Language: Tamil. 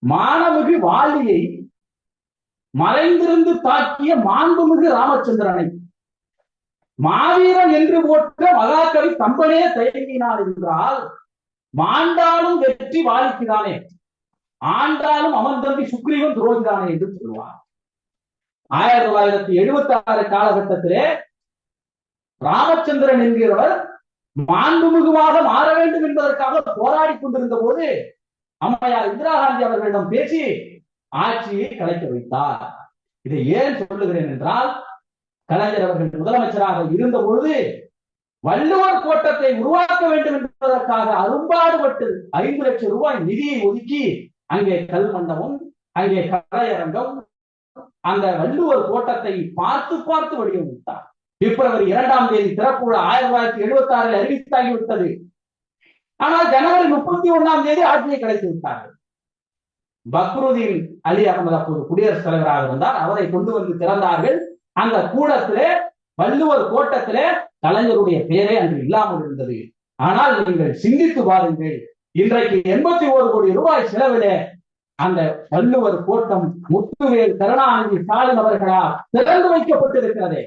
மானமிகு வாலியை மறைந்திருந்து தாக்கிய மாண்புமிகு ராமச்சந்திரனை மாவீரன் என்று போற்ற மகாகவி கம்பனே தயங்கினார் என்றால், மாண்டாலும் வெற்றி வாலிக்குதானே, ஆண்டாலும் அமர்ந்தம்பி சுக்ரீவன் துரோகிதானே என்று சொல்வார். 1976 காலகட்டத்திலே ராமச்சந்திரன் என்கிறவர் மாண்புமிகுவாக மாற வேண்டும் என்பதற்காக போராடி கொண்டிருந்த போது அம்மையார் இந்திரா காந்தி அவர்களிடம் பேசி ஆட்சியை கலைக்க வைத்தார். இதை ஏன் சொல்லுகிறேன் என்றால், கலைஞர் அவர்கள் முதலமைச்சராக இருந்த பொழுது வள்ளுவர் கோட்டத்தை உருவாக்க வேண்டும் என்பதற்காக அரும்பாடுபட்டு 5 லட்சம் ரூபாய் நிதியை ஒதுக்கி அங்கே கல் மண்டபம், அங்கே கலையரங்கம், அந்த வள்ளுவர் கோட்டத்தை பார்த்து பார்த்து வடிவமைத்தார். பிப்ரவரி 2ஆம் தேதி திறப்பு விழா 1976 அறிவித்தாகிவிட்டது. ஆனால் ஜனவரி 31ஆம் தேதி ஆட்சியை கலைத்து விட்டார்கள். பக்ருதீன் அலி அகமது அப்போது குடியரசுத் தலைவராக இருந்தார். அவரை கொண்டு வந்து திறந்தார்கள். அந்த கூடத்திலே வள்ளுவர் கோட்டத்திலே கலைஞருடைய பெயரே அன்று இல்லாமல் இருந்தது. ஆனால் நீங்கள் சிந்தித்து பாருங்கள், இன்றைக்கு 81 கோடி ரூபாய் செலவிலே அந்த வள்ளுவர் கோட்டம் முத்துவேல் கருணாநிதி ஸ்டாலின் அவர்களால் திறந்து வைக்கப்பட்டிருக்கிறது.